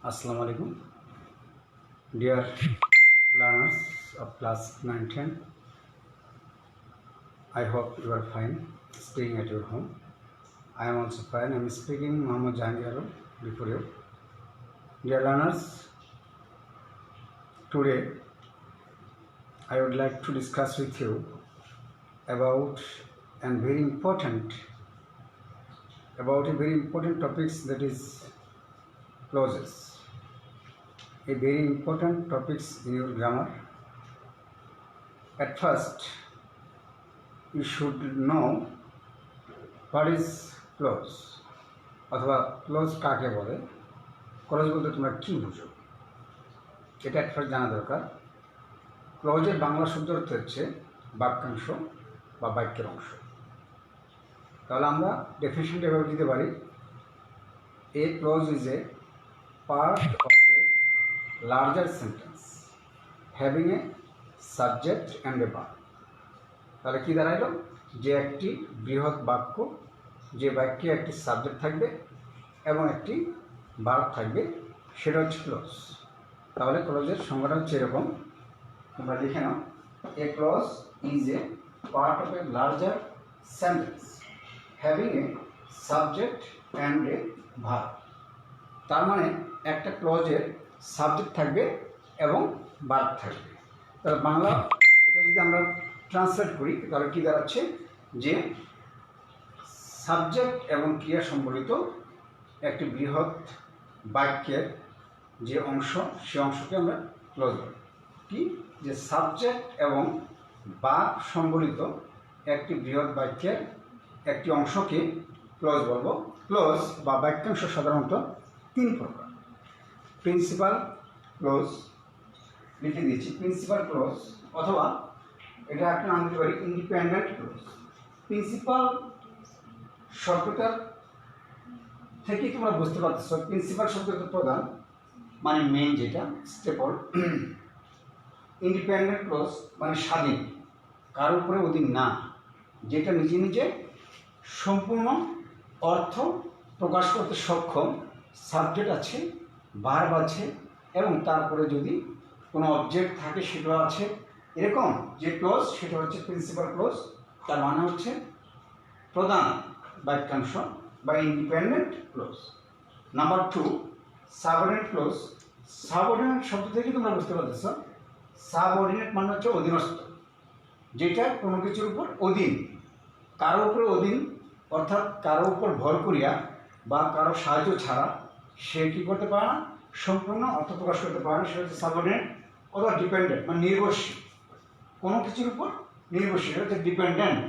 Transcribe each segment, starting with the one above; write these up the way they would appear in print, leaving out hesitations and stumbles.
Assalamu alaikum, dear learners of class 9-10. I hope you are fine staying at your home. I am also fine. I am speaking Muhammad Jahangir before you. Dear learners, today I would like to discuss with you about a very important topics, that is clauses. A very important topics in your grammar. At first, you should know what is clause অথবা close কাকে বলে, close বলতে তোমরা কী বুঝো, এটা একটা জানা দরকার। ক্লোজের বাংলা শব্দ অর্থ হচ্ছে বাক্যাংশ বা বাক্যের অংশ। তাহলে আমরা ডেফিনিশনটা এভাবে দিতে পারি, a clause is a part of a larger sentence having a subject and a verb. তাহলে কী দাঁড়াইলো, যে একটি বৃহৎ বাক্য, যে বাক্যে একটি সাবজেক্ট থাকবে এবং একটি ভার্ব থাকবে, সেটা হচ্ছে ক্লোজ। তাহলে ক্লোজের সংজ্ঞাটা হচ্ছে এরকম, তোমরা লিখে নাও, a clause is a part of a larger sentence having a subject and a verb. তার মানে একটা ক্লোজের সাবজেক্ট থাকবে এবং ভার্ব থাকবে। তাহলে বাংলা এটা যদি আমরা ট্রান্সলেট করি তাহলে কী দাঁড়াচ্ছে, যে সাবজেক্ট এবং ক্রিয়া সম্বলিত একটি বৃহৎ বাক্যের যে অংশ, সে অংশকে আমরা ক্লোজ বলি। কি, যে সাবজেক্ট এবং ভার্ব সম্বলিত একটি বৃহৎ বাক্যের একটি অংশকে ক্লোজ বলবো। ক্লোজ বা বাক্যাংশ সাধারণত তিন প্রকার। প্রিন্সিপাল ক্লোজ, লিখে দিয়েছি প্রিন্সিপাল ক্লোজ, অথবা এটা একটা নাম দিতে পারি ইন্ডিপেন্ডেন্ট ক্লোজ। প্রিন্সিপাল শব্দটার থেকেই তোমরা বুঝতে পারতেছ, প্রিন্সিপাল শব্দটা প্রধান, মানে মেইন, যেটা স্টেপল। ইন্ডিপেন্ডেন্ট ক্লোজ মানে স্বাধীন, কারোর উপরে অধীন না, যেটা নিজে নিজে সম্পূর্ণ অর্থ প্রকাশ করতে সক্ষম, সাবজেক্ট আছে, ভার্ব আছে, এবং তারপরে যদি কোনো অবজেক্ট থাকে সেটাও আছে, এরকম যে ক্লোজ, সেটা হচ্ছে প্রিন্সিপাল ক্লোজ। তার মানে হচ্ছে প্রধান বাক্যাংশ বা independent close. Number 2, subordinate clause. Subordinate শব্দ থেকে তোমরা বুঝতে পারতেছ, সাবঅর্ডিনেট মানে হচ্ছে অধীনস্থ, যেটা কোনো কিছুর উপর অধীন, কারো উপর অধীন, অর্থাৎ কারো উপর ভর করিয়া বা কারো সাহায্য ছাড়া সে কী করতে পারে না, সম্পূর্ণ অর্থ প্রকাশ করতে পারে না, সেটা হচ্ছে সাবঅর্ডিনেট। অথবা ডিপেন্ডেন্ট মানে নির্ভরশীল, কোনো কিছুর উপর নির্ভরশীল, এটা হচ্ছে dependent.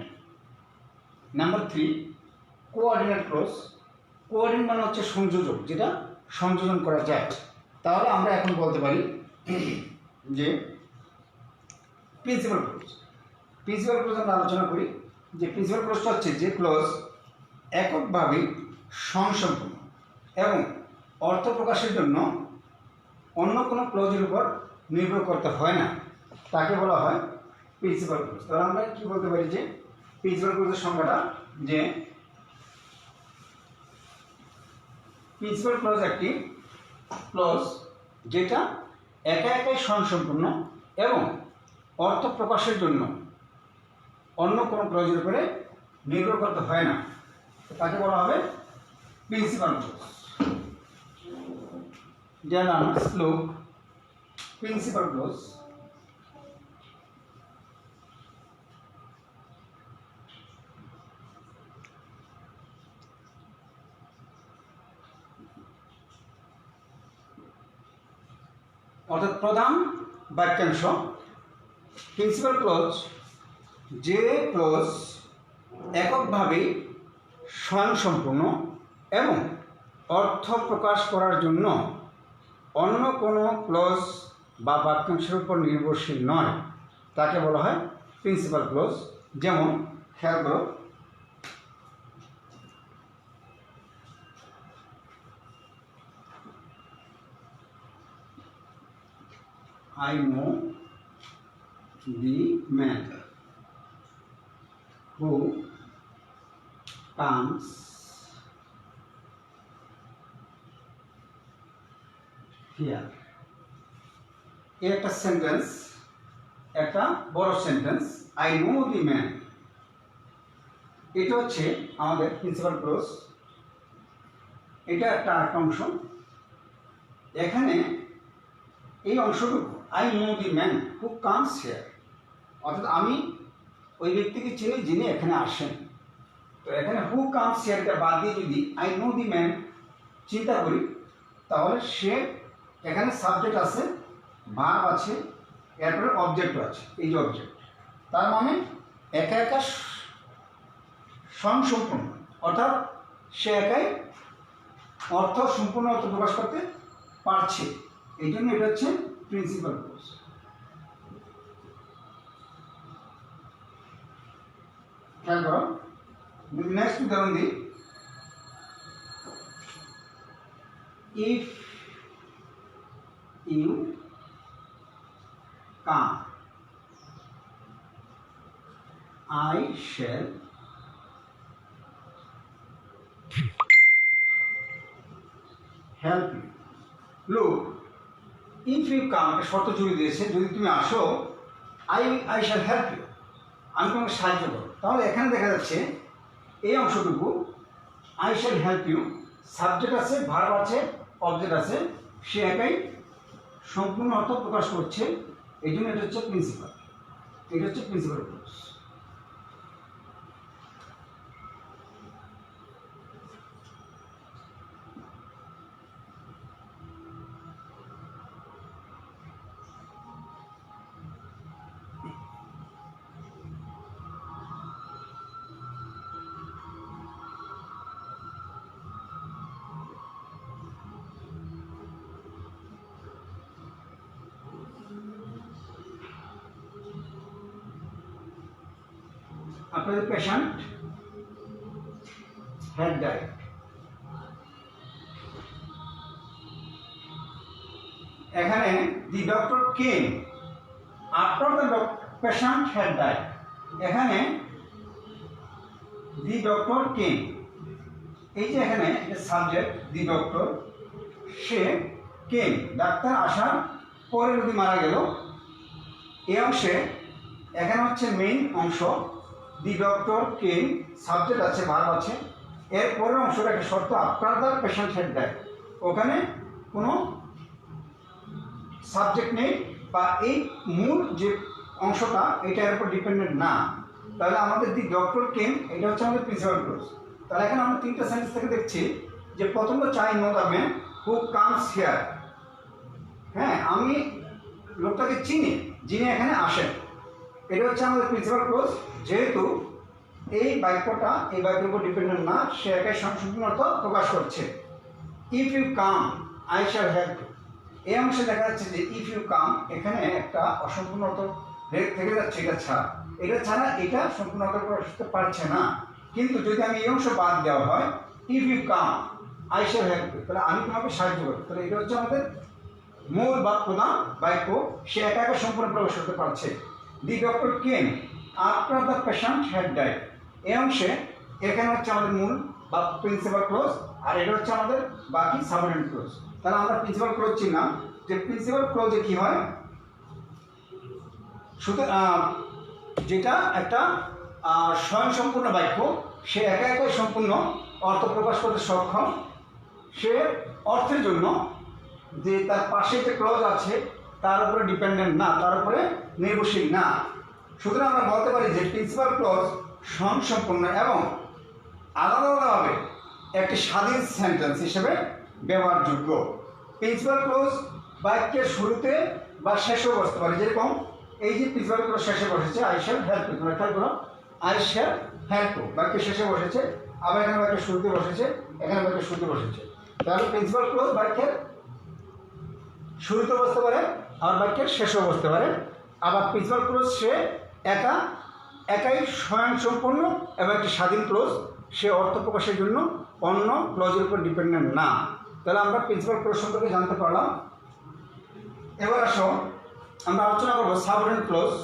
Number 3, coordinate close. Coordinate মানে হচ্ছে সংযোজক, যেটা সংযোজন করা যায়। তাহলে আমরা এখন বলতে পারি যে প্রিন্সিপাল ক্লোজ। প্রিন্সিপাল ক্লোজ আমরা আলোচনা করি, যে প্রিন্সিপাল ক্লোজটা হচ্ছে যে ক্লোজ এককভাবেই স্বয়ংসম্পূর্ণ এবং অর্থ প্রকাশের জন্য অন্য কোনো ক্লোজের উপর নির্ভর করতে হয় না, তাকে বলা হয় প্রিন্সিপাল ক্লোজ। তাহলে আমরা কী বলতে পারি, যে প্রিন্সিপাল ক্লোজের সংজ্ঞাটা, যে প্রিন্সিপাল ক্লোজ একটি ক্লোজ যেটা একা একাই স্বয়ংসম্পূর্ণ এবং অর্থ প্রকাশের জন্য অন্য কোনো ক্লোজের উপরে নির্ভর করতে হয় না, তাকে বলা হবে প্রিন্সিপাল ক্লোজ। যার নাম শ্লোক প্রিন্সিপাল ক্লোজ। অর্থাৎ প্রধান বাক্যাংশ। প্রিন্সিপাল ক্লোজ যে ক্লোজ এককভাবে স্বয়ংসম্পূর্ণ এবং অর্থ প্রকাশ করার জন্য অন্য কোনো ক্লোজ বা বাক্যাংশের উপর নির্ভরশীল নয়, তাকে বলা হয় প্রিন্সিপাল ক্লোজ। যেমন খেয়াল করো, I know the man who comes here. এই একটা সেন্টেন্স, একটা বড় sentence, I know the man. এটা হচ্ছে আমাদের প্রিন্সিপাল ক্লোজ। এটা একটা অংশ। এখানে এই অংশটুকু I know the man who comes here, অর্থাৎ আমি ওই ব্যক্তিকে চিনি যিনি এখানে আসেন। তো এখানে হু কামস হিয়ার এটা বাদ দিয়ে যদি আই নো দি ম্যান চিন্তা করি, তাহলে সে এখানে সাবজেক্ট আছে, ভার্ব আছে, এরপরে অবজেক্টও আছে। এই যে অবজেক্ট, তার মানে একা একা স্বয়ংসম্পূর্ণ, অর্থাৎ সে একাই অর্থ সম্পূর্ণ অর্থ প্রকাশ করতে পারছে। এই জন্য এটা হচ্ছে প্রিন্সিপাল ক্লোজ। খেয়াল করো, নেক্সট উদাহরণ দিই। If you come I shall help you. Look, if you come একটা শর্ত জুড়ে দিয়েছে, যদি তুমি আসো, আই শ্যাল হেল্প ইউ, আমি তোমাকে সাহায্য করব। তাহলে এখানে দেখা যাচ্ছে এই অংশটুকু I shall help you, subject আছে, ভার্ব আছে, অবজেক্ট আছে, সে একাই সম্পূর্ণ অর্থ প্রকাশ করছে। এই জন্য এটা হচ্ছে প্রিন্সিপাল। এটা হচ্ছে প্রিন্সিপাল ক্লোজ। আপনাদের পেশেন্ট হ্যাড ডাইড। এখানে the doctor came after the patient had died. এখানে দি ডক্টর কেম, এই যে এখানে subject the doctor, say came doctor আসার পরে যদি মারা গেল। এই অংশে এখানে হচ্ছে মেইন অংশ, দি ডক্টর কেম, সাবজেক্ট আছে, ভার্ব আছে, এর পরের অংশটা একটা শর্ত, after the patient had died. ওখানে কোনো সাবজেক্ট নেই, বা এই মূল যে অংশটা এটার উপর ডিপেন্ডেন্ট না। তাহলে আমাদের দি ডক্টর কেম, এটা হচ্ছে আমাদের প্রিন্সিপাল ক্লোজ। তাহলে এখানে আমরা তিনটা সেন্টেন্স থেকে দেখছি যে প্রথমত চাই know the man who comes here. হ্যাঁ, আমি লোকটাকে চিনি যিনি এখানে আসেন। এটা হচ্ছে আমাদের প্রিন্সিপাল ক্লোজ। যেহেতু এই বাক্যটা এই বাক্যের উপর ডিপেন্ডেন্ট না, সে একাই সম্পূর্ণ অর্থ প্রকাশ করছে। If you come I shall help you, এই অংশে দেখা যাচ্ছে যে ইফ ইউ কাম, এখানে একটা অসম্পূর্ণ অর্থ থেকে যাচ্ছে, এটা ছাড়া এটা সম্পূর্ণ অর্থ প্রকাশ করতে পারছে না। কিন্তু যদি আমি এই অংশ বাদ দেওয়া হয়, if you come I shall help you, তাহলে আমি তোমাকে সাহায্য করব। তাহলে এটা হচ্ছে আমাদের মূল বা প্রধান বাক্য, সে একা একা সম্পূর্ণ প্রকাশ করতে পারছে। The doctor came after the patient had died, এই অংশে এখানে হচ্ছে আমাদের মূল বা প্রিন্সিপাল ক্লোজ, আর এটা হচ্ছে আমাদের বাকি সাবঅর্ডিনেট ক্লোজ। তাহলে আমরা প্রিন্সিপাল ক্লোজ চিনলাম যে প্রিন্সিপাল ক্লোজে কি হয়, শুধু যেটা একটা স্বয়ংসম্পূর্ণ বাক্য, সে একা একাই সম্পূর্ণ অর্থ প্রকাশ করতে সক্ষম। সে অর্থের জন্য যে তার পাশে যে ক্লজ আছে তার উপরে ডিপেন্ডেন্ট না, তার উপরে নির্ভরশীল না। সুতরাং আমরা বলতে পারি যে প্রিন্সিপাল ক্লজ স্বয়ংসম্পূর্ণ এবং আলাদা আলাদাভাবে একটি স্বাধীন সেন্টেন্স হিসেবে ব্যবহারযোগ্য। প্রিন্সিপাল ক্লজ বাক্যের শুরুতে বা শেষেও বসতে পারে। যেরকম এই যে প্রিন্সিপাল ক্লজ শেষে বসেছে আই শ্যাল হেল্প ইউ, তোমরা খেয়াল করো, আই শ্যাল হেল্প ইউ বাক্যের শেষে বসেছে, আবার এখানে বাক্যের শুরুতে বসেছে, এখানে বাক্যের শুরুতে বসেছে। তাহলে প্রিন্সিপাল ক্লজ বাক্যের শুরুতে বসতে পারে, আবার বাক্যের শেষেও বসতে পারে। আবার প্রিন্সিপাল ক্লজ সে একাই স্বয়ংসম্পূর্ণ এবং একটি স্বাধীন ক্লজ, সে অর্থ প্রকাশের জন্য অন্য ক্লজের উপর ডিপেন্ডেন্ট না। তাহলে আমরা প্রিন্সিপাল ক্লজ সম্পর্কে জানতে পারলাম। এবার আসো আমরা আলোচনা করবো সাবঅর্ডিনেট ক্লজ।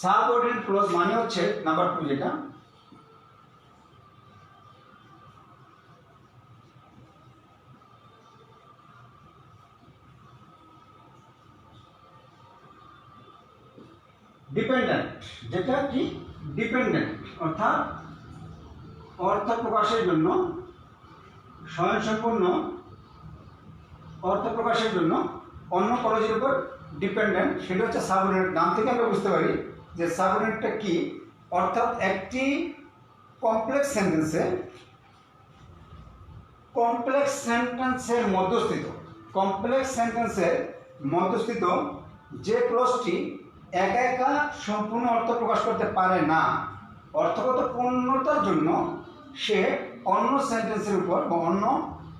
সাবঅর্ডিনেট ক্লজ মানে হচ্ছে নাম্বার 2 যেটা, ডিপেন্ডেন্ট, যেটা কি ডিপেন্ডেন্ট, অর্থাৎ অর্থ প্রকাশের জন্য স্বয়ংসম্পূর্ণ অর্থ প্রকাশের জন্য অন্য ক্লজের উপর ডিপেন্ডেন্ট, সেটা হচ্ছে সাবঅর্ডিনেট। নাম থেকে আমরা বুঝতে পারি যে সাবঅর্ডিনেটটা কি, অর্থাৎ একটি কমপ্লেক্স সেন্টেন্সের মধ্যস্থিত যে ক্লজটি একা একা সম্পূর্ণ অর্থ প্রকাশ করতে পারে না, অর্থগত পূর্ণতার জন্য সে অন্য সেন্টেন্সের উপর বা অন্য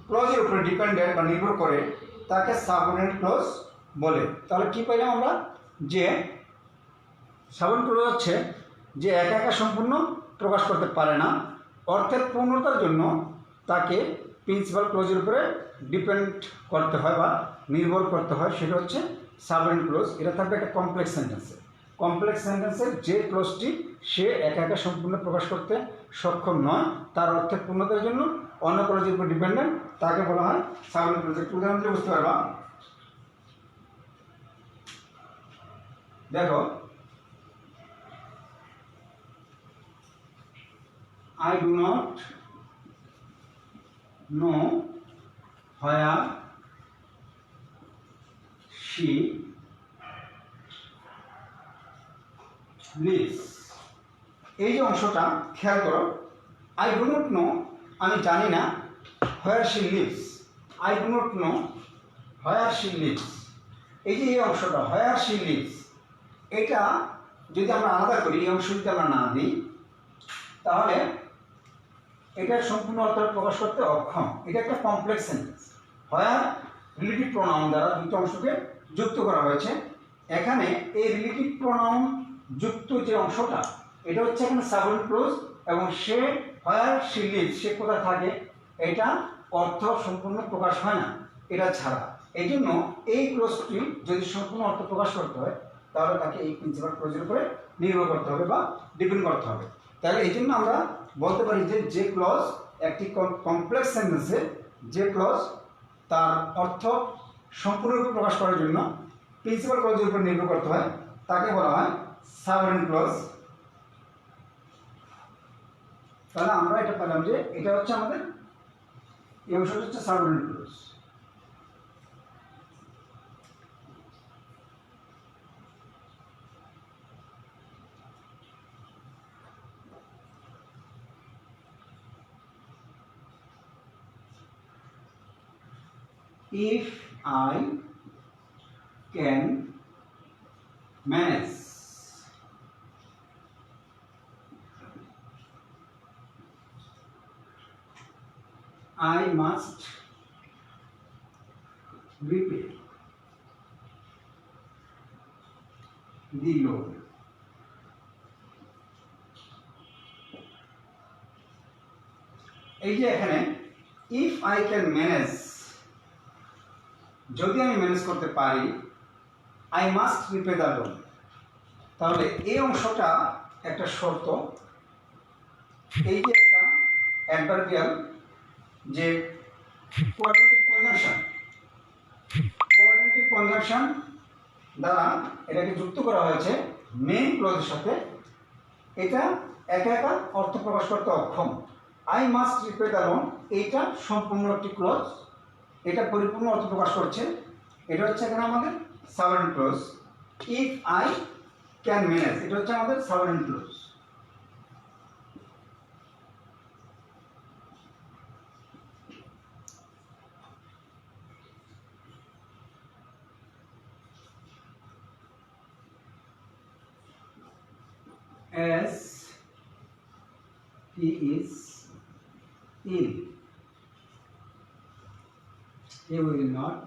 ক্লজের উপর ডিপেন্ডেন্ট বা নির্ভর করে, তাকে সাবঅর্ডিনেট ক্লজ বলে। তাহলে কি পাইলাম আমরা, যে সাবঅর্ডিনেট ক্লজ হচ্ছে যে একা একা সম্পূর্ণ প্রকাশ করতে পারে না, অর্থের পূর্ণতার জন্য তাকে প্রিন্সিপাল ক্লজের উপরে ডিপেন্ড করতে হয় বা নির্ভর করতে হয়, সেটা হচ্ছে সাবঅর্ডিনেট ক্লজ। এটা থাকবে একটা কমপ্লেক্স সেন্টেন্সের যে ক্লজটি সে একা একা সম্পূর্ণ প্রকাশ করতে সক্ষম নয়, তার অর্থের পূর্ণতার জন্য অন্য ক্লজের উপর ডিপেন্ডেন্ট, তাকে বলা হয় সাবঅর্ডিনেট ক্লজ। একটু উদাহরণ দিয়ে বুঝতে পারবা। দেখো, I do not know where she lives। এই যে অংশটা খেয়াল করো, I do not know, আমি জানি না, where she lives, I do not know where she lives। এই যে এই অংশটা where she lives, এটা যদি আমরা আলাদা করি, এই অংশ যদি আমরা না দিই, তাহলে এটা সম্পূর্ণ অর্থ প্রকাশ করতে অক্ষম। এটা একটা কমপ্লেক্স সেন্টেন্স, হোয়ার রিলেটিভ প্রোনাউন দ্বারা দুটো অংশকে যুক্ত করা হয়েছে। এখানে এই রিলেটিভ প্রোনাউন যুক্ত যে অংশটা, এটা হচ্ছে এখানে সাবঅর্ডিনেট ক্লজ, এবং সে হোয়ার শি লিভস, সে কোথায় থাকে, এটা অর্থ সম্পূর্ণ প্রকাশ হয় না এটা ছাড়া। এই জন্য এই ক্লজটি যদি সম্পূর্ণ অর্থ প্রকাশ করতে হয়, তাহলে তাকে এই প্রিন্সিপাল ক্লজের উপরে নির্ভর করতে হবে বা ডিপেন্ড করতে হবে। তাহলে এই জন্য আমরা বলতে পারি যে ক্লজ একটি কমপ্লেক্স সেন্টেন্সে যে ক্লজ তার অর্থ সম্পূর্ণরূপে প্রকাশ করার জন্য প্রিন্সিপাল ক্লজের উপর নির্ভর করতে হয়, তাকে বলা হয় সাবঅর্ডিনেট ক্লজ। তাহলে আমরা এটা পেলাম যে এটা হচ্ছে আমাদের এই অংশটা হচ্ছে subordinate clause. If I can manage, I must repay the loan। এই যে এখানে if I can manage, যদি আমি ম্যানেজ করতে পারি, I must repay the loan, তাহলে এই অংশটা একটা শর্ত। এই যে একটা অ্যাডভার্বিয়াল, যে কোঅর্ডিনেটিভ কনজাংশন দ্বারা এটাকে যুক্ত করা হয়েছে মেইন ক্লজের সাথে, এটা একা একা অর্থ প্রকাশ করতে অক্ষম। I must repay the loan, এইটা সম্পূর্ণ একটি ক্লজ, এটা পরিপূর্ণ অর্থ প্রকাশ করছে, এটা হচ্ছে এখানে আমাদের subordinate clause. If I can manage, এটা হচ্ছে আমাদের subordinate clause. As he is ill, he will not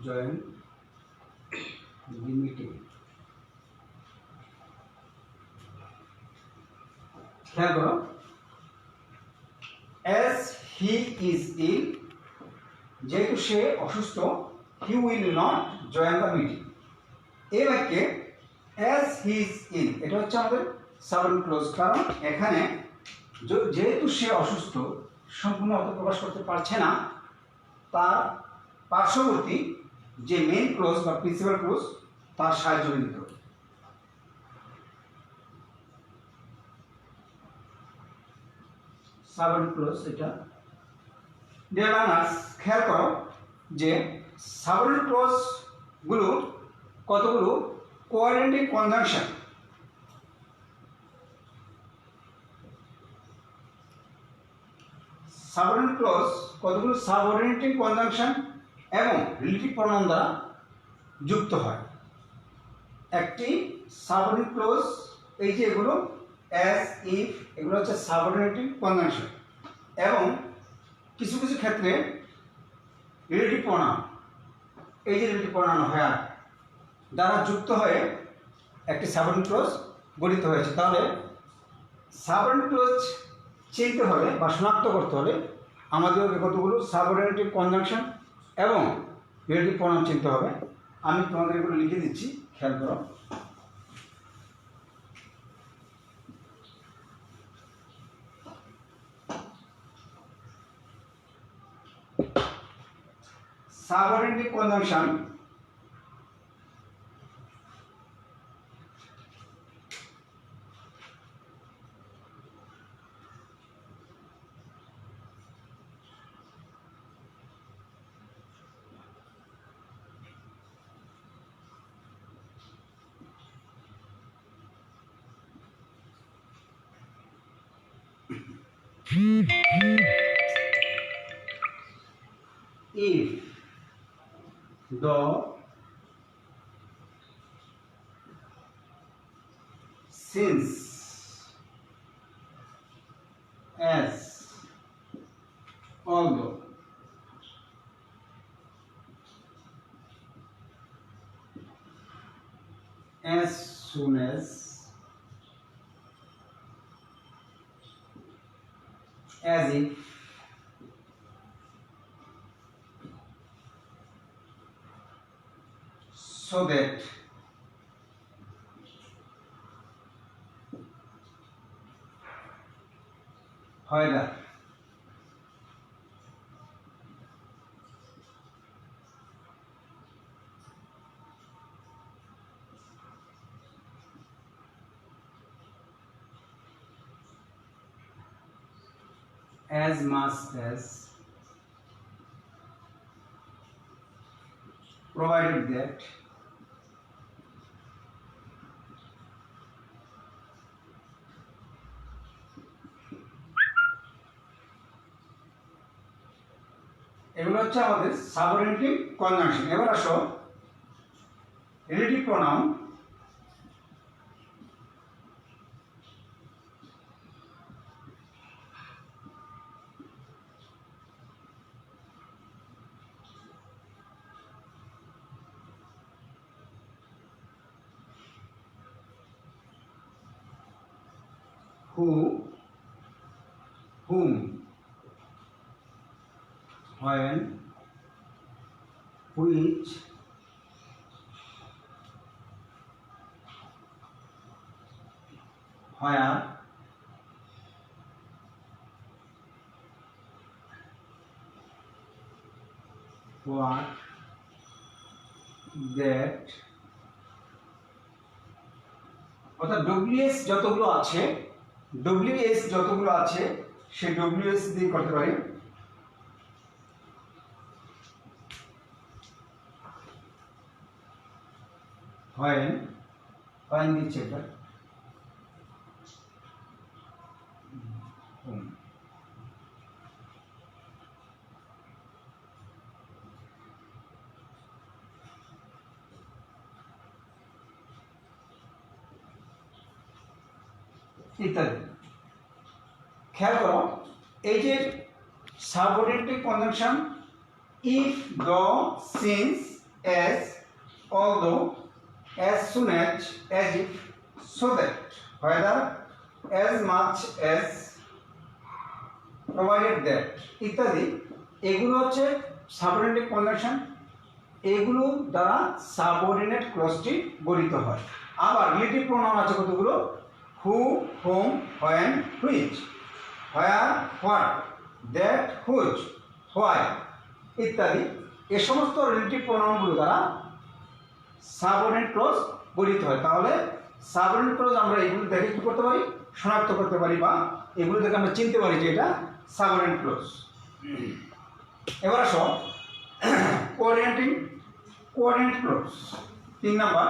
join the meeting। খেয়াল করো, as he is ill, যেহেতু সে অসুস্থ, he will not join the meeting. এই বাক্যে অ্যাজ হি ইজ ইন, এটা হচ্ছে আমাদের সাবঅর্ডিনেট ক্লজ। কারণ এখানে যেহেতু সে অসুস্থ, সম্পূর্ণ অর্থ প্রকাশ করতে পারছে না, তার পার্শ্ববর্তী যে মেইন ক্লজ বা প্রিন্সিপাল ক্লজ তার সাহায্য নিতে হবে। সাবঅর্ডিনেট ক্লজ এটা। ডিয়ার লার্নার্স, খেয়াল করো যে সাবঅর্ডিনেট ক্লজ গুলো কতগুলো কোঅর্ডিনেটিং কনজাংশন, সাবঅর্ডিনেট ক্লজ কতগুলো সাবঅর্ডিনেটিং কনজাংশন এবং রিলেটিভ প্রোনাউন দ্বারা যুক্ত হয়। একটি সাবঅর্ডিনেট ক্লজ, এই যে এগুলো অ্যাজ, ইফ, এগুলো হচ্ছে সাবঅর্ডিনেটিং কনজাংশন, এবং কিছু কিছু ক্ষেত্রে রিলেটিভ প্রোনাউন, এই যে রিলেটিভ প্রোনাউন হোয়ার দ্বারা যুক্ত হয়ে একটি সাবঅর্ডিনেট ক্লজ গঠিত হয়েছে। তাহলে সাবঅর্ডিনেট ক্লজ চিনতে হলে বা শনাক্ত করতে হলে আমাদেরকে কতগুলো সাবঅর্ডিনেটিভ কনজাংশন এবং রিলেটিভ প্রোনাউন চিনতে হবে। আমি তোমাদের এগুলো লিখে দিচ্ছি, খেয়াল করো। সাবঅর্ডিনেটিভ conjunction if, though, since, as, although, as soon as if, so that, whether, as much as, provided that, এগুলো হচ্ছে আমাদের সাবঅর্ডিনেটিভ কনজাংশন। এবার আসো relative pronoun. who, whom, when, which, where, what, that, অর্থাৎ ডব্লিউএস যতগুলো আছে, সেই ডব্লিউএস দিয়ে করতে পারি। when দিচ্ছে এটা, ইত্যাদি। খেয়াল করো এই যে সাবঅর্ডিনেটিভ conjunction if, though, since, as, although, as soon as if, so that, whether, as much as, provided that ইত্যাদি, এগুলো হচ্ছে সাবঅর্ডিনেটিভ কনজাংশন এগুলো দ্বারা সাবঅর্ডিনেট ক্লজটি গঠিত হয়। আবার রিলেটিভ প্রোনাউন আছে কতগুলো, who, whom, when, which, where, what, that, which, why ইত্যাদি। এ সমস্ত রিলেটিভ প্রোনাউনগুলো দ্বারা সাবঅর্ডিনেট ক্লজ গঠিত হয়। তাহলে সাবঅর্ডিনেট ক্লজ আমরা এগুলো দেখে কি করতে পারি, শনাক্ত করতে পারি, বা এগুলো দেখে আমরা চিনতে পারি যে এটা সাবঅর্ডিনেট ক্লজ। এবার আসো coordinate clause 3 number.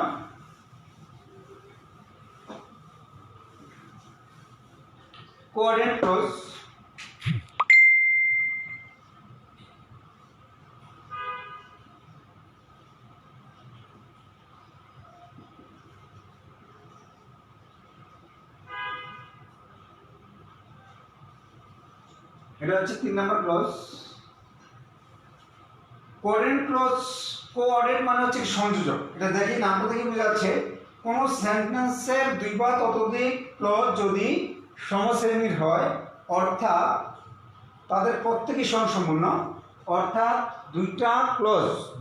Coordinate clause এটা হচ্ছে 3 number clause. Coordinate clause, coordinate মানে হচ্ছে সংযোজক। এটা দেখি নামটা থেকে বোঝা যাচ্ছে কোন সেন্টেন্সের 2 বা ততোধিক ক্লজ যদি সমশ্রেণীর হয়, অর্থাৎ তাদের প্রত্যেকই স্বয়ংসম্পূর্ণ, অর্থাৎ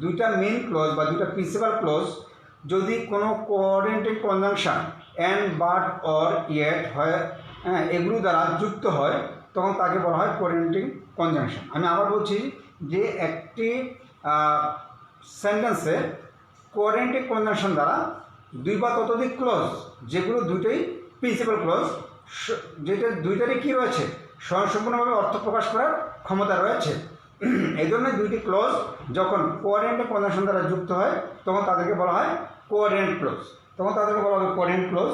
দুইটা মেইন ক্লজ বা দুইটা প্রিন্সিপাল ক্লজ যদি কোনো coordinating conjunction and, but, or, yet হয়, এগুলো দ্বারা যুক্ত হয়, তখন তাকে বলা হয় কোঅর্ডিনেটিং কনজাংশন। আমি আবার বলছি যে একটি সেন্টেন্সে কোঅর্ডিনেটিং কনজাংশন দ্বারা 2 বা ততোধিক ক্লজ, যেগুলো দুটোই প্রিন্সিপাল ক্লজ, যেটা দুইটারই কী রয়েছে, স্বয়ংসম্পূর্ণভাবে অর্থ প্রকাশ করার ক্ষমতা রয়েছে, এই ধরনের 2টি ক্লজ যখন কোঅর্ডিনেটিং কনজাংশন দ্বারা যুক্ত হয়, তখন তাদেরকে বলা হয় coordinate clause. Coordinate clause.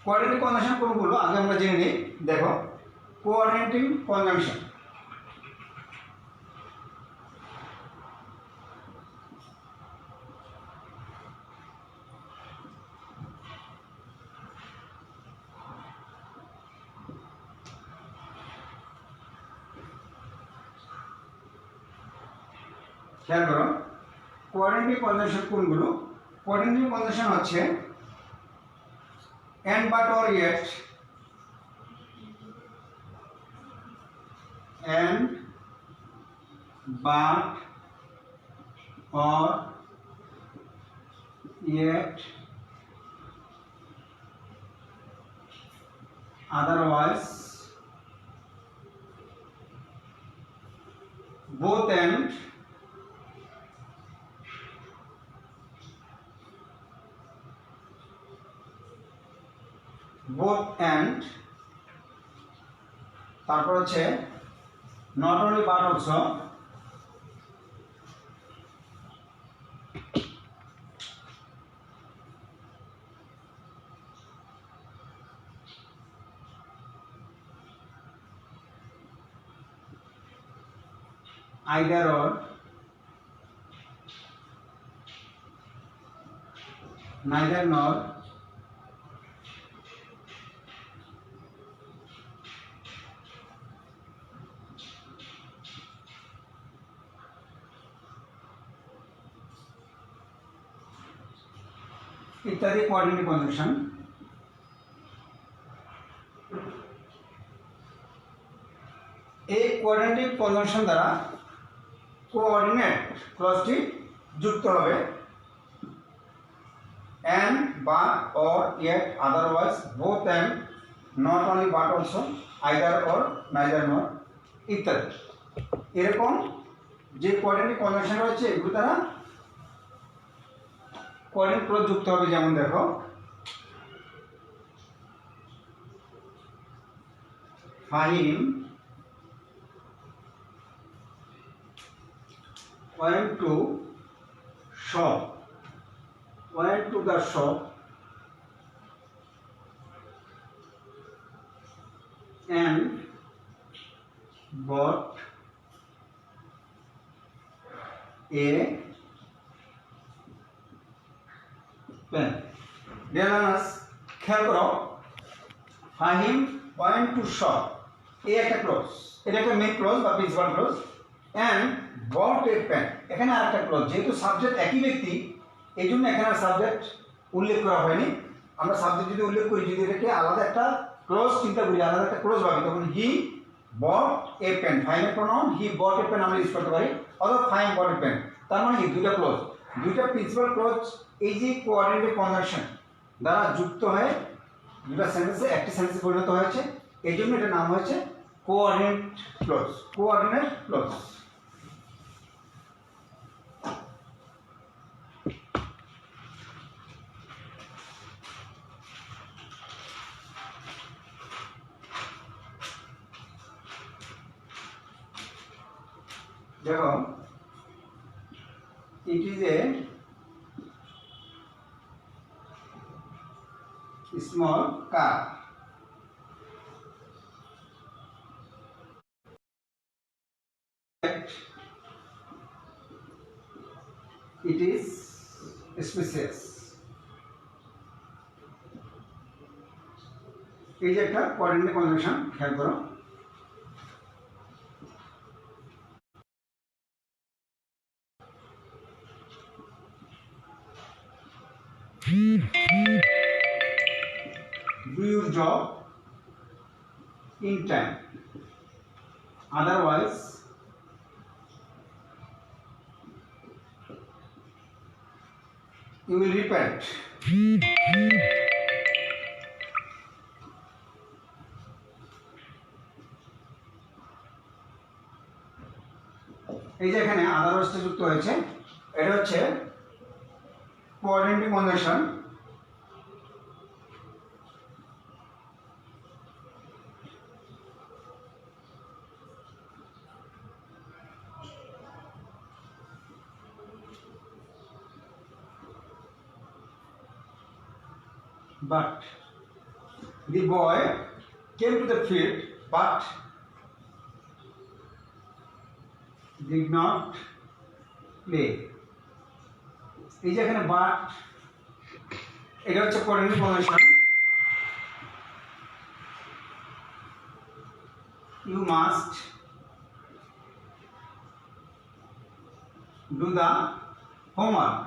Coordinating conjunction কোনগুলো আগে আমরা জেনে নিই। দেখো, কোঅর্ডিনেটিং কনজাংশন খেয়াল করো, কোঅর্ডিনেটিং কনজাংশন কোনগুলো। কোঅর্ডিনেটিং কনজাংশন হচ্ছে and, but, or, yet, and, but, or, yet, otherwise, both and, তারপর হচ্ছে not only but also, either or, neither nor, ইত্যাদি কোঅর্ডিনেটিং কনজাংশন। এই কোঅর্ডিনেটিং কনজাংশন দ্বারা কোঅর্ডিনেট ক্লজটি যুক্ত হবে and, but, or, yet, otherwise, both and, not only but also, either or, neither nor ইত্যাদি। এরকম যে কোঅর্ডিনেটিং কনজাংশন রয়েছে এগুলো দ্বারা কোঅর্ডিনেট ক্লজ যুক্ত হবে। যেমন দেখো, Fahim went to shop, went to the shop and bought a pen. Dear learners, খেয়াল করো, ফাহিম went to shop, এই একটা ক্লজ, এটা একটা মেইন ক্লজ বা principal clause, and bought a pen, এখানে আরেকটা ক্লজ। যেহেতু সাবজেক্ট একই ব্যক্তি, এই জন্য এখানে আর সাবজেক্ট উল্লেখ করা হয়নি। আমরা সাবজেক্ট যদি উল্লেখ করি, যদি এটাকে আলাদা একটা ক্লজ চিন্তা করি, আলাদা একটা ক্লজ ভাবি, তখন হি বট এ পেন, ফাইনের pronoun he bought a pen আমরা ইউজ করতে পারি, অথবা ফাইন বট এ পেন। তার মানে কি দুইটা ক্লজ, দুইটা প্রিন্সিপাল ক্লজ এই যে কোঅর্ডিনেট কনজাংশন দ্বারা যুক্ত হয়ে দুটা সেন্টেন্সে একটি সেন্টেন্সে পরিণত হয়েছে, এই জন্য এটার নাম হয়েছে কোঅর্ডিনেট ক্লজ। Coordinate clause. দেখো, it is a small car. It is spacious. এই যে একটা কোঅর্ডিনেট কনজাংশন, খেয়াল করো। Do your job in time, otherwise you will repent. এই যে এখানে আদারওয়াইজটা যুক্ত হয়েছে, এটা হচ্ছে coordinate conjunction. But the boy came to the field but did not play. এই যে এখানে বাট, এটা হচ্ছে coordinate conjunction. You must do the homework.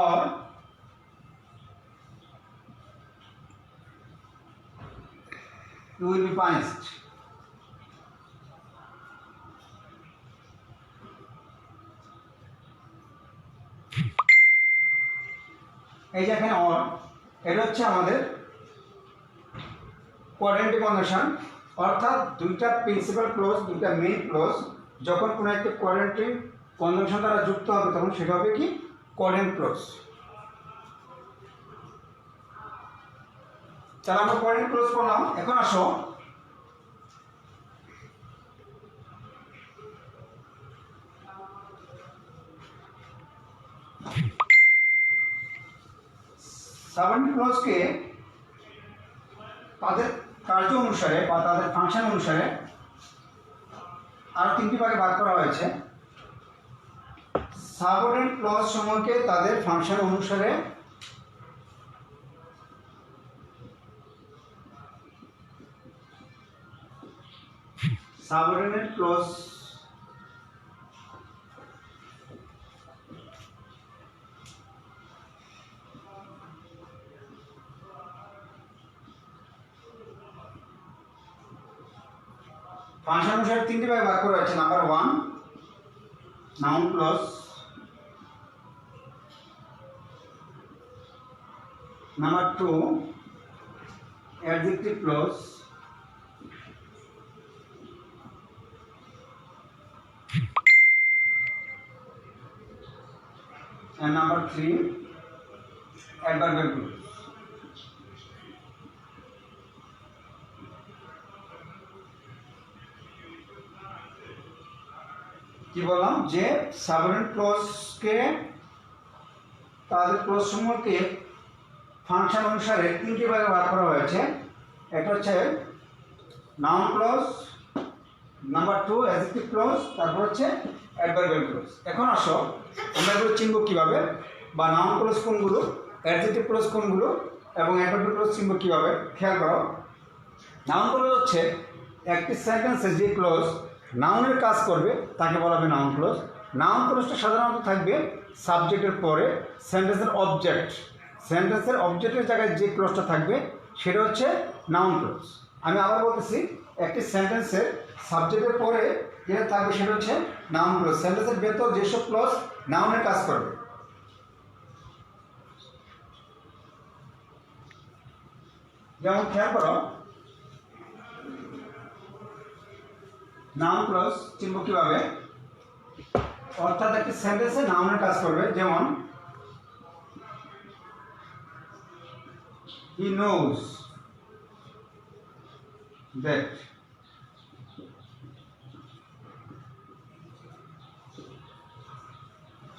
Or you will be punished. এই যে এখানে অর, এটা হচ্ছে আমাদের কোঅর্ডিনেট কনজাংশন, অর্থাৎ দুইটা প্রিন্সিপাল ক্লজ, দুইটা মেইন ক্লজ যখন কোনো একটা কোঅর্ডিনেট কনজাংশন দ্বারা যুক্ত হবে তখন সেটা হবে কি কোঅর্ডিনেট ক্লজ। তাহলে আমরা কোঅর্ডিনেট ক্লজ করলাম। এখন আসো সাবঅর্ডিনেট ক্লজকে তাদের কার্য অনুসারে বা তাদের ফাংশন অনুসারে আরো তিনটি ভাগে ভাগ করা হয়েছে। সাবঅর্ডিনেট ক্লজ সমূহকে তাদের ফাংশন অনুসারে সাবঅর্ডিনেট ক্লজ ফাংশন অনুসারে তিনটি ভাগে ভাগ করা হয়েছে। Number 1 noun clause, number 2 adjective clause, and number 3 adverbial clause. কি বললাম যে সাবঅর্ডিনেট ক্লজকে তাদের ক্লজ সমূহকে ফাংশন অনুসারে তিনটি ভাগে ভাগ করা হয়েছে। একটা হচ্ছে noun clause, number 2 adjective clause, তারপর হচ্ছে অ্যাডভার্বিয়াল ক্লজ। এখন আসো আমরা এগুলো চিনব কিভাবে, বা নাউন ক্লজ কোনগুলো, অ্যাডজেক্টিভ ক্লজ কোনগুলো এবং অ্যাডভার্বিয়াল ক্লজ চিনব কিভাবে। খেয়াল করো, নাউন ক্লজ হচ্ছে একটি সেন্টেন্সে যে ক্লজ নাউনের কাজ করবে তাকে বলা হবে নাউন ক্লজ। নাউন ক্লজটা সাধারণত থাকবে সাবজেক্টের পরে সেন্টেন্সের অবজেক্ট সেন্টেন্সের অবজেক্টের জায়গায় যে ক্লজটা থাকবে সেটা হচ্ছে নাউন ক্লজ। আমি আবার বলতেছি, একটি সেন্টেন্সের সাবজেক্টের পরে যেটা থাকবে সেটা হচ্ছে নাউন ক্লজ। সেন্টেন্সের ভেতর যেসব ক্লজ নাউনের কাজ করবে, যেমন খেয়াল করো, নাউন ক্লজ চিনব কিভাবে, অর্থাৎ একটি সেন্টেন্সে নাউনের কাজ করবে। যেমন he knows that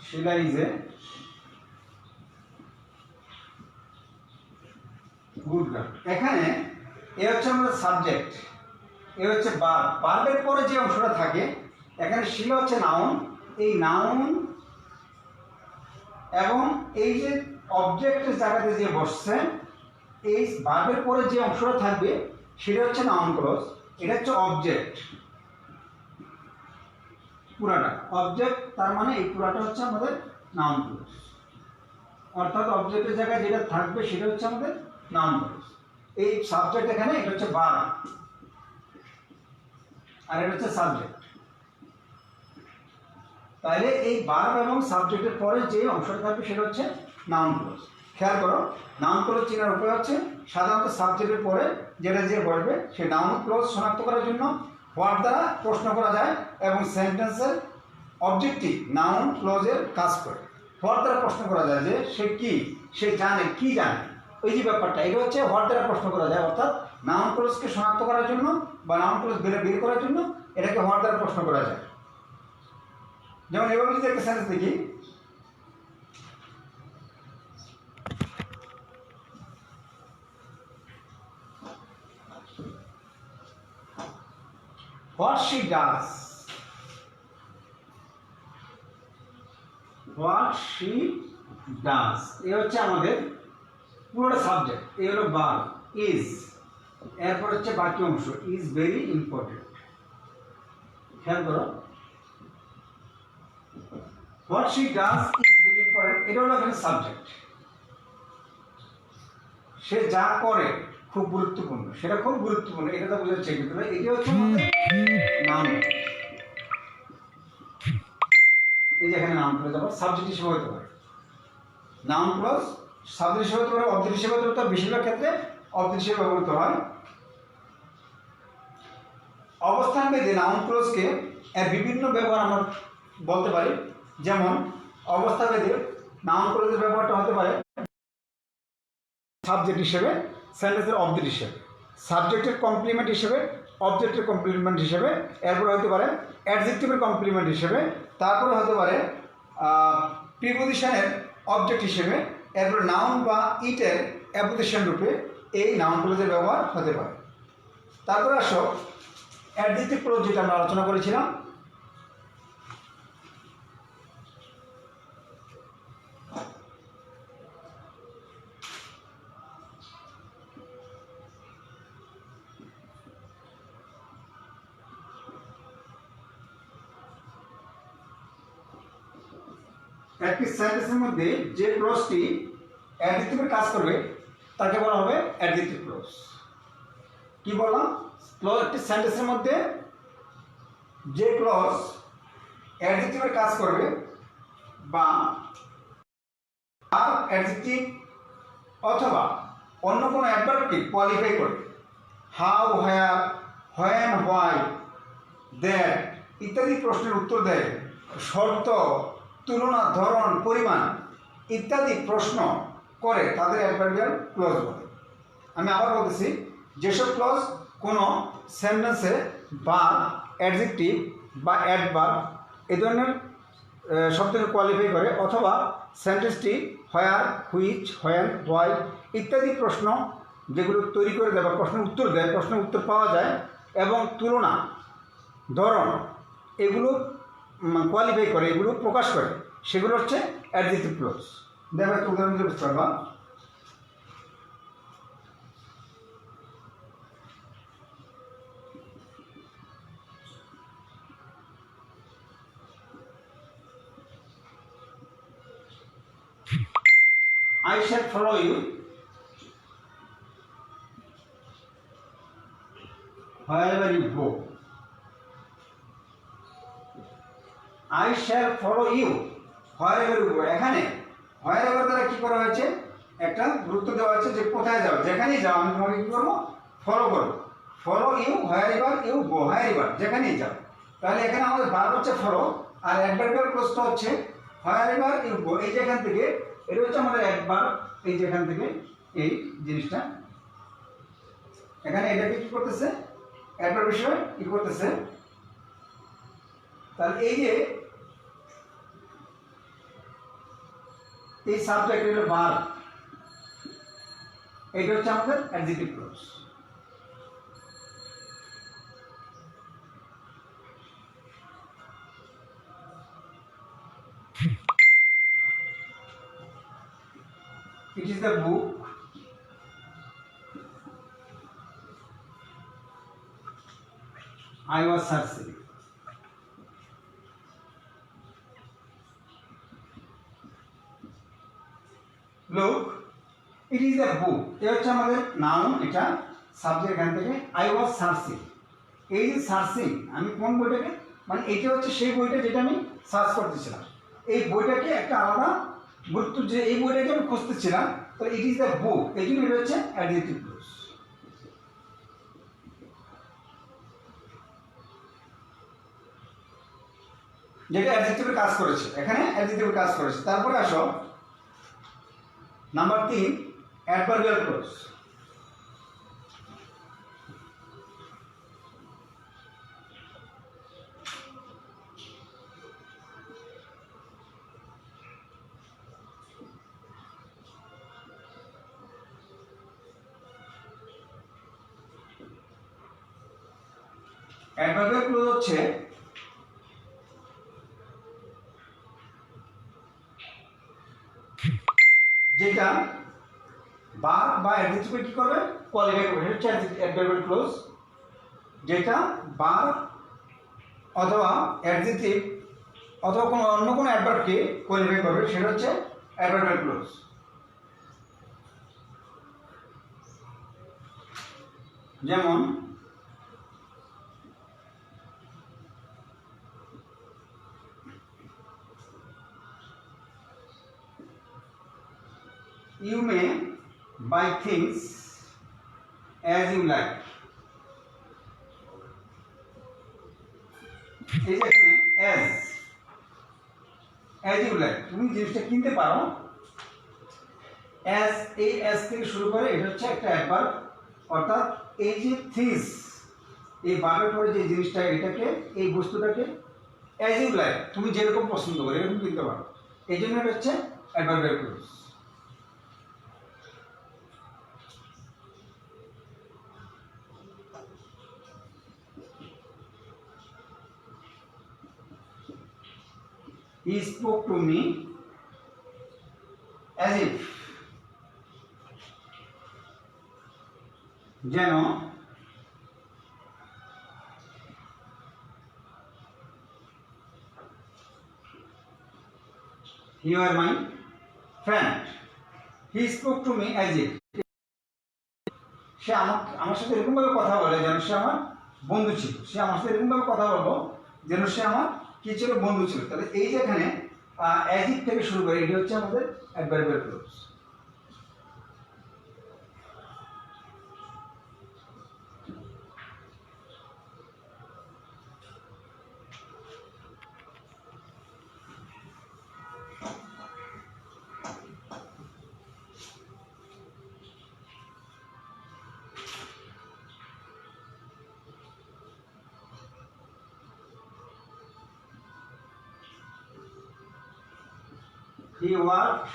Sheila is a good girl. এখানে এ হচ্ছে আমাদের সাবজেক্ট, এ হচ্ছে ভার্ব। ভার্বের পরে যে অংশটা থাকে, এখানে শিলা হচ্ছে নাউন। এই নাউন এবং এই যে অবজেক্টের জায়গাতে যে বসছে, এই ভার্বের পরে যে অংশটা থাকবে সেটা হচ্ছে নাউন ক্লজ। এটা হচ্ছে অবজেক্ট, পুরাটা অবজেক্ট, তার মানে এই পুরাটা হচ্ছে আমাদের নাউন ক্লজ। অর্থাৎ অবজেক্টের জায়গায় যেটা থাকবে সেটা হচ্ছে আমাদের নাউন ক্লজ। এই সাবজেক্ট এখানে এটা হচ্ছে ভার্ব, আর এটা হচ্ছে সাবজেক্ট। তাহলে এই ভার্ব এবং সাবজেক্টের পরে যে অংশটা থাকবে সেটা হচ্ছে নাউন ক্লজ। খেয়াল করো, নাউন ক্লজ চেনার উপায় হচ্ছে সাধারণত সাবজেক্টের পরে যেটা যে বসবে সেই নাউন ক্লজ শনাক্ত করার জন্য হোয়াট দ্বারা প্রশ্ন করা যায় এবং সেন্টেন্সের অবজেক্টিভ নাউন ক্লজের কাজ করে। হোয়াট দ্বারা প্রশ্ন করা যায় যে সে কি, সে জানে, কি জানে, ওই যে ব্যাপারটা, এটা হচ্ছে হোয়াট দ্বারা প্রশ্ন করা যায়। অর্থাৎ নাউন ক্লজকে শনাক্ত করার জন্য বা নাউন ক্লজ বের করার জন্য এটাকে হোয়াট দ্বারা প্রশ্ন করা যায়। যেমন এভাবে যদি একটা সেন্টেন্স দেখি, what she does, what she does, এই হচ্ছে আমাদের পুরোটা সাবজেক্ট। এই হলো ভার্ব ইজ, এরপর হচ্ছে বাকি অংশ ইজ ভেরি ইম্পর্টেন্ট। খেয়াল করো, what she does is very important, এটা হলো এখানে সাবজেক্ট। সে যা করে খুব গুরুত্বপূর্ণ, সেটা খুব গুরুত্বপূর্ণ, এটা তো বোঝাচ্ছে। কিন্তু এটা হচ্ছে আমাদের নাউন। এই যে এখানে নাউন ক্লজ আবার সাবজেক্ট হিসেবে হতে পারে, নাউন ক্লজ সাবজেক্ট হিসেবে হতে পারে, অবজেক্ট হিসেবে হতে পারে। বেশিরভাগ ক্ষেত্রে অবজেক্ট হিসেবে ব্যবহৃত হয়। অবস্থান ভেদে নাউন ক্লজকে এর বিভিন্ন ব্যবহার আমরা বলতে পারি। যেমন অবস্থা ভেদে নাউন ক্লজের ব্যবহারটা হতে পারে সাবজেক্ট হিসেবে, সেন্টেন্সের অবজেক্ট হিসেবে, সাবজেক্টের কমপ্লিমেন্ট হিসেবে, অবজেক্টের কমপ্লিমেন্ট হিসেবে, এরপরে হতে পারে অ্যাডজেক্টিভের কমপ্লিমেন্ট হিসেবে, তারপরে হতে পারে প্রিপোজিশনের অবজেক্ট হিসেবে, এরপরে নাউন বা ইটের অ্যাপ্লিকেশন রূপে এই নাউন ক্লজের ব্যবহার হতে পারে। তারপরে আসো অ্যাডজেক্টিভ ক্লজ, যেটা আমরা আলোচনা করেছিলাম। একটি সেন্টেন্সের মধ্যে যে ক্লজটি অ্যাডজেক্টিভের কাজ করবে তাকে বলা হবে অ্যাডজেক্টিভ ক্লজ। কি বললাম? একটি সেন্টেন্সের মধ্যে যে ক্লজ অ্যাডজেক্টিভের কাজ করবে বা আর অ্যাডজেক্টিভ অথবা অন্য কোনো অ্যাডভার্বকে কোয়ালিফাই করে, how, where, when, why, that ইত্যাদি প্রশ্নের উত্তর দেয়, শর্ত, তুলনা, ধরন, পরিমাণ ইত্যাদি প্রশ্ন করে, তাদের অ্যাডভার্বিয়াল ক্লজ বলে। আমি আবার বলতেছি, যেসব ক্লজ কোনো সেন্টেন্সে বা অ্যাডজেক্টিভ বা অ্যাডভার্ব এই ধরনের শব্দকে কোয়ালিফাই করে, অথবা সেন্টেন্সটি হোয়ার, হুইচ, হোয়েন, হোয়াই ইত্যাদি প্রশ্ন যেগুলো তৈরি করে দেয় বা প্রশ্নের উত্তর দেয়, প্রশ্নের উত্তর পাওয়া যায়, এবং তুলনা, ধরন এগুলো কোয়ালিফাই করে, এগুলো প্রকাশ করে, সেগুলো হচ্ছে অ্যাডজেক্টিভ ক্লজ। দেখো একটা উদাহরণ দিয়ে বুঝতে পারবা। I shall follow you wherever you go. I shall follow you wherever you go. এখানে wherever দ্বারা কি করা হয়েছে, একটা গুরুত্ব দেওয়া আছে যে কোথায় যাও, যেখানেই যাও আমি তোমাকে কি করবো, ফলো করবো। Follow you wherever you go, wherever যেখানেই যাও। তাহলে এখানে আমাদের ভার্ব হচ্ছে ফলো, আর অ্যাডভার্বিয়াল ক্লজটা হচ্ছে wherever you go। এই যেখান থেকে, এটা হচ্ছে আমাদের অ্যাডভার্ব। এই যেখান থেকে এই জিনিসটা এখানে এটাকে কি করতেছে, অ্যাডভার্ব হিসেবে কি করতেছে। তাহলে এই যে এই সাবজেক্ট হলো ভার্ব, এটা হচ্ছে আমাদের adjective clause. It is the book I was searching. Look, it is a book. এটা হচ্ছে আমাদের নাউন, এটা সাবজেক্ট এখান থেকে I was searching। এই যে সার্চিং, আমি কোন বইটাকে, মানে এটা হচ্ছে সেই বইটা যেটা আমি সার্চ করতেছিলাম। এই বইটাকে একটা আলাদা গুরুত্ব, যে এই বইটাকে আমি খুঁজতেছিলাম, তো ইট ইজ দ্য বুক, এই জন্য এটা হচ্ছে অ্যাডজেক্টিভ ক্লজ। যেটা অ্যাডজেক্টিভের কাজ করেছে, এখানে অ্যাডজেক্টিভের কাজ করেছে। তারপরে আসো number 3, adverbial clause. Adverbial clause হচ্ছে যেটা ভার্ব বা অ্যাডজেক্টিভ কি করবে, কোয়ালিফাই করবে। এটা হচ্ছে অ্যাডভার্বিয়াল ক্লজ, যেটা ভার্ব অথবা অ্যাডজেক্টিভ অথবা কোনো অন্য কোনো অ্যাডভার্বকে কোয়ালিফাই করবে, সেটা হচ্ছে অ্যাডভার্বিয়াল ক্লজ। যেমন you may buy things as you like. এই যে এখানে as you like, তুমি জিনিসটা কিনতে পারো। as, এই as থেকে শুরু করে, এটা হচ্ছে একটা অ্যাডভার্ব। অর্থাৎ এই যে থিংস, এই ভার্বের পরে যে জিনিসটা, এটাকে, এই বস্তুটাকে as you like, তুমি যেরকম পছন্দ করো এরকম কিনতে পারো। এই জন্য এটা হচ্ছে adverbial clause. He spoke to me as if, যেন you are my friend. He spoke to me as if, সে আমার সাথে এরকম ভাবে কথা বলে যেন সে আমার বন্ধু ছিল। সে আমার সাথে এরকম ভাবে কথা বলবো যেন সে আমার কি ছিল, বন্ধু ছিল। তাহলে এই যে এখানে as if থেকে শুরু করে, এটি হচ্ছে আমাদের adverbial clause. He worked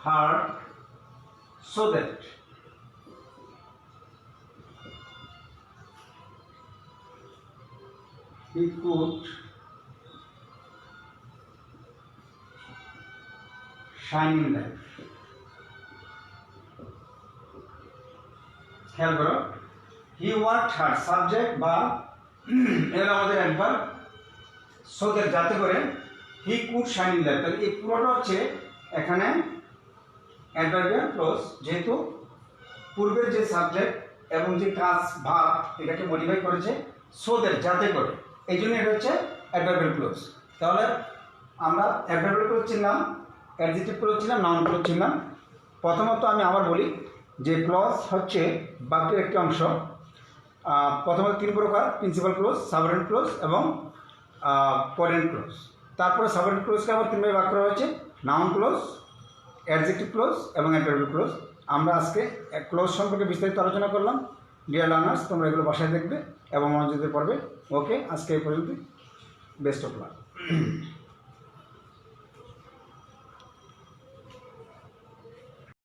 hard so that he could shine in life. খেয়াল করো, he worked hard, সাবজেক্ট বা এর আমাদের অ্যাডভার্ব, so that যাতে করে he could shine in life। তাহলে এই পুরোটা হচ্ছে এখানে অ্যাডভার্বিয়াল ক্লোজ, যেহেতু পূর্বের যে সাবজেক্ট এবং যে কাজ ভাব এটাকে মডিফাই করেছে সোদের যাতে করে, এই জন্য এটা হচ্ছে অ্যাডভার্বিয়াল ক্লোজ। তাহলে আমরা অ্যাডভার্বিয়াল ক্লোজ চিনলাম, অ্যাডজেক্টিভ ক্লোজ চিনলাম, নাউন ক্লোজ চিনলাম। প্রথমত আমি আবার বলি যে ক্লজ হচ্ছে বাক্যের একটি অংশ। প্রথমত 3 প্রকার: প্রিন্সিপাল ক্লোজ, সাবঅর্ডিনেট ক্লোজ এবং কোঅর্ডিনেট ক্লোজ। তারপরে সাবঅর্ডিনেট ক্লোজকে আবার 3 ভাগে ভাগ করা হয়েছে: নাউন ক্লোজ, অ্যাডজেক্টিভ ক্লোজ এবং অ্যাডভার্বিয়াল ক্লোজ। আমরা আজকে ক্লোজ সম্পর্কে বিস্তারিত আলোচনা করলাম। ডিয়ার লার্নার্স, তোমরা এগুলো বাসায় দেখবে এবং মনোযোগ দিয়ে পড়বে। ওকে, আজকে এই পর্যন্ত। Best of luck.